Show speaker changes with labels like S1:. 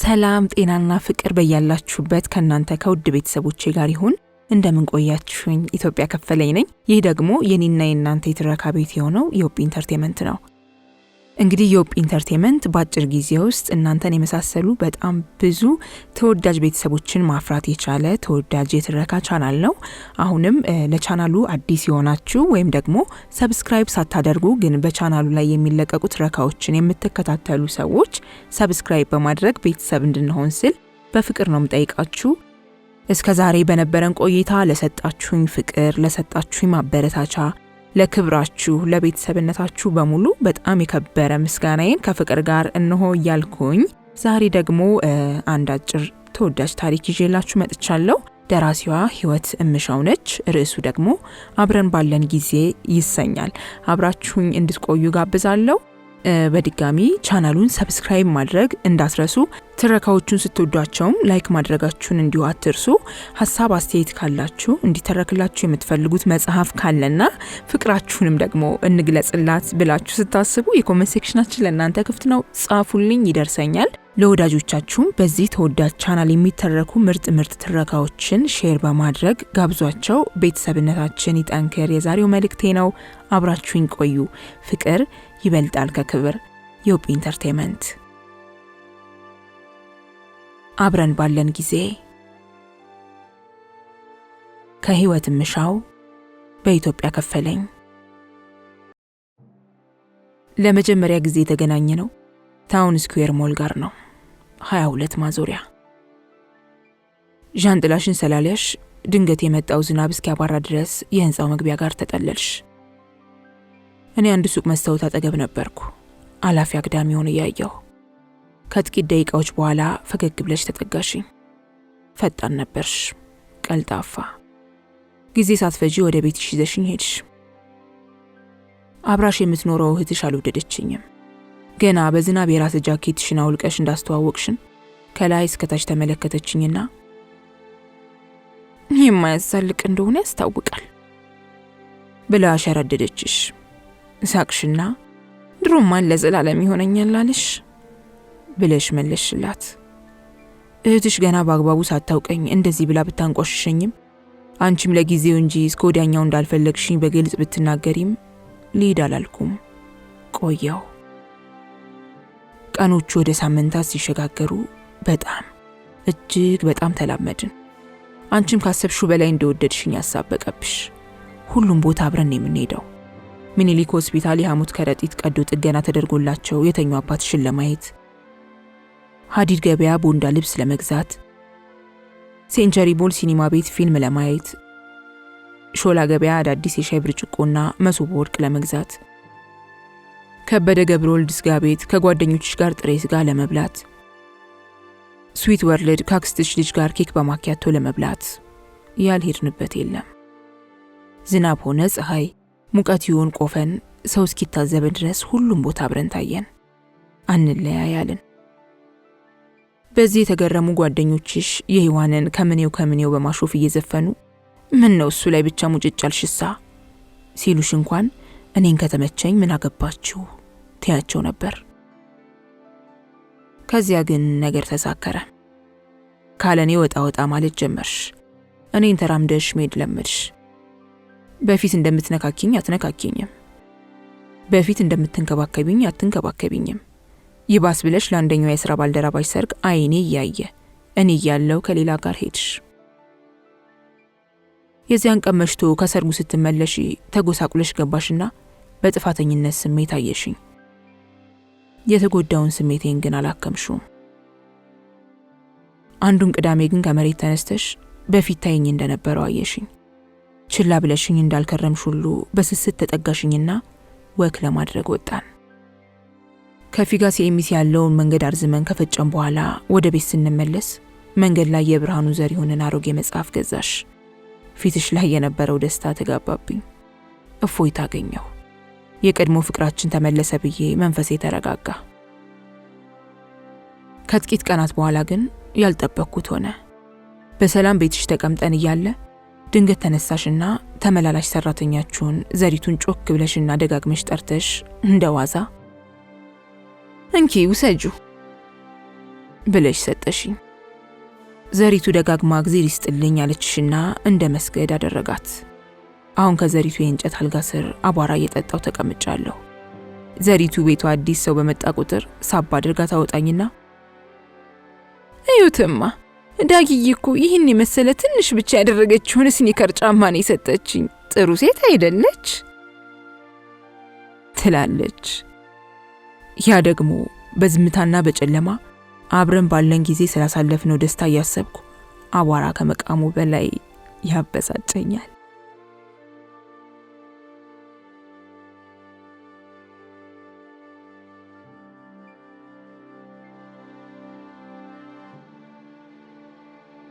S1: ሰላም ጤናና ፍቅር በያላችሁበት ከናንተ ከውድ ቤተሰቦቼ ጋር ይሁን። እንደምን ቆያችሁኝ? ኢትዮጵያ ከፈለኝ ነኝ። ይህ ደግሞ የኔና የናንተ የትረካ ቤት የሆነው ዮፕ ኢንተርቴይንመንት ነው። እንግዲህ ዮፕ ኢንተርቴይንመንት በአጭር ጊዜ ውስጥ እናንተን የመሳሰሉ በጣም ብዙ ተወዳጅ ቤተሰቦችን ማፍራት የቻለ ተወዳጅ የትረካ ቻናል ነው። አሁንም ለቻናሉ አዲስ የሆናችሁ ወይም ደግሞ ሰብስክራይብ ሳታደርጉ ግን በቻናሉ ላይ የሚለቀቁ ትረካዎችን የምትከታተሉ ሰዎች ሰብስክራይብ በማድረግ ቤተሰብ እንድንሆን ስል በፍቅር ነው የምጠይቃችሁ። እስከ ዛሬ በነበረን ቆይታ ለሰጣችሁኝ ፍቅር፣ ለሰጣችሁኝ ማበረታቻ፣ ለክብራችሁ፣ ለቤተሰብነታችሁ በሙሉ በጣም የከበረ ምስጋናዬን ከፍቅር ጋር እንሆ እያልኩኝ ዛሬ ደግሞ አንድ አጭር ተወዳጅ ታሪክ ይዤላችሁ መጥቻለሁ። ደራሲዋ ህይወት እምሻው ነች። ርዕሱ ደግሞ አብረን ባለን ጊዜ ይሰኛል። አብራችሁኝ እንድትቆዩ ጋብዛለሁ። በድጋሚ ቻናሉን ሰብስክራይብ ማድረግ እንዳትረሱ። ትረካዎቹን ስትወዷቸውም ላይክ ማድረጋችሁን እንዲሁ አትርሱ። ሐሳብ አስተያየት ካላችሁ እንዲተረክላችሁ የምትፈልጉት መጽሐፍ ካለና ፍቅራችሁንም ደግሞ እንግለጽላት ብላችሁ ስታስቡ የኮሜንት ሴክሽናችን ለእናንተ ክፍት ነው። ጻፉልኝ፣ ይደርሰኛል። ለወዳጆቻችሁም በዚህ ተወዳጅ ቻናል የሚተረኩ ምርጥ ትረካዎችን ሼር በማድረግ ጋብዟቸው። ቤተሰብነታችን ይጠንክር የዛሬው መልእክቴ ነው። አብራችሁኝ ቆዩ። ፍቅር ይበልጣል ከክብር። ዮፕ ኢንተርቴይንመንት። አብረን ባለን ጊዜ ከህይወት እምሻው በኢትዮጵያ ከፈለኝ። ለመጀመሪያ ጊዜ የተገናኘ ነው ታውን ስኩዌር ሞል ጋር ነው። 22 ማዞሪያ። ዣንጥላሽን ሰላለሽ ድንገት የመጣው ዝናብ እስኪያባራ ድረስ የህንፃው መግቢያ ጋር ተጠለልሽ። እኔ አንድ ሱቅ መስታወት አጠገብ ነበርኩ። አላፊ አግዳሚውን እያየሁ። ከጥቂት ደቂቃዎች በኋላ ፈገግ ብለሽ ተጠጋሽኝ። ፈጣን ነበርሽ፣ ቀልጣፋ። ጊዜ ሳትፈጂ ወደ ቤትሽ ይዘሽኝ ሄድሽ። አብራሽ የምትኖረው እህትሽ አልወደደችኝም። ገና በዝናብ የራስ ጃኬትሽን አውልቀሽ እንዳስተዋወቅሽን ከላይ እስከታች ተመለከተችኝና የማያዛልቅ እንደሆነ ያስታውቃል ብላ አሸረደደችሽ። ሳቅሽና ድሮማን ለዘላለም ይሆነኛል አለሽ ብለሽ መለሽላት። እህትሽ ገና በአግባቡ ሳታውቀኝ እንደዚህ ብላ ብታንቆሽሸኝም አንቺም ለጊዜው እንጂ እስከ ወዲያኛው እንዳልፈለግሽኝ በግልጽ ብትናገሪም ልሂድ አላልኩም። ቆየው። ቀኖቹ ወደ ሳምንታት ሲሸጋገሩ እጅግ በጣም ተላመድን። አንቺም ካሰብሽው በላይ እንደወደድሽኝ ያሳበቀብሽ። ሁሉም ቦታ አብረን የምንሄደው ሚኒሊክ ሆስፒታል የሐሙት ከረጢት ቀዶ ጥገና ተደርጎላቸው የተኙ አባትሽን ለማየት፣ ሀዲድ ገበያ ቦንዳ ልብስ ለመግዛት፣ ሴንቸሪ ቦል ሲኒማ ቤት ፊልም ለማየት፣ ሾላ ገበያ አዳዲስ የሻይ ብርጭቆና መሶበ ወርቅ ለመግዛት፣ ከበደ ገብረወልድ ስጋ ቤት ከጓደኞችሽ ጋር ጥሬ ስጋ ለመብላት፣ ስዊት ወርልድ ካክስትሽ ልጅ ጋር ኬክ በማኪያቶ ለመብላት። ያልሄድንበት የለም። ዝናብ ሆነ ፀሐይ፣ ሙቀት ይሁን ቆፈን፣ ሰው እስኪታዘበን ድረስ ሁሉም ቦታ አብረን ታየን። አንለያያልን። በዚህ የተገረሙ ጓደኞችሽ የህዋንን ከምኔው በማሾፍ እየዘፈኑ ምን ነው እሱ ላይ ብቻ ሙጭጭ አልሽሳ ሲሉሽ እንኳን እኔን ከተመቸኝ ምን አገባችሁ ትያቸው ነበር። ከዚያ ግን ነገር ተሳከረ። ካለኔ ወጣ ማለት ጀመርሽ። እኔን ተራምደሽ መሄድ ለመድሽ። በፊት እንደምትነካኪኝ አትነካኪኝም። በፊት እንደምትንከባከቢኝ አትንከባከቢኝም። ይባስ ብለሽ ለአንደኛው የሥራ ባልደረባሽ ሰርግ አይኔ እያየ እኔ እያለው ከሌላ ጋር ሄድሽ። የዚያን ቀን መሽቶ ከሰርጉ ስትመለሺ ተጎሳቁለሽ ገባሽና በጥፋተኝነት ስሜት አየሽኝ። የተጎዳውን ስሜቴን ግን አላከምሽውም። አንዱን ቅዳሜ ግን ከመሬት ተነስተሽ በፊት ታይኝ እንደነበረው አየሽኝ። ችላ ብለሽኝ እንዳልከረምሽ ሁሉ በስስት ተጠጋሽኝና ወክ ለማድረግ ወጣን። ከፊጋ ሲኤምሲ ያለውን መንገድ አርዝመን ከፈጨን በኋላ ወደ ቤት ስንመለስ መንገድ ላይ የብርሃኑ ዘሪሁንን አሮጌ መጽሐፍ ገዛሽ። ፊትሽ ላይ የነበረው ደስታ ተጋባብኝ። እፎይታ አገኘሁ። የቀድሞ ፍቅራችን ተመለሰ ብዬ መንፈሴ ተረጋጋ። ከጥቂት ቀናት በኋላ ግን ያልጠበቅኩት ሆነ። በሰላም ቤትሽ ተቀምጠን እያለ ድንገት ተነሳሽና ተመላላሽ ሰራተኛችሁን ዘሪቱን ጮክ ብለሽና ደጋግመሽ ጠርተሽ እንደዋዛ እንኪ ውሰጁ ብለሽ ሰጠሽኝ። ዘሪቱ ደጋግማ እግዜር ይስጥልኝ አለችሽና እንደ መስገድ አደረጋት። አሁን ከዘሪቱ የእንጨት አልጋ ስር አቧራ እየጠጣው ተቀምጫለሁ። ዘሪቱ ቤቷ አዲስ ሰው በመጣ ቁጥር ሳባ አድርጋ ታወጣኝና እዩትማ ዳጊዬ እኮ ይህን የመሰለ ትንሽ ብቻ ያደረገችውን ስኒከር ጫማ ነው የሰጠችኝ፣ ጥሩ ሴት አይደለች ትላለች። ያ ደግሞ በዝምታና በጨለማ አብረን ባለን ጊዜ ስላሳለፍነው ደስታ እያሰብኩ አቧራ ከመቃሙ በላይ ያበሳጨኛል።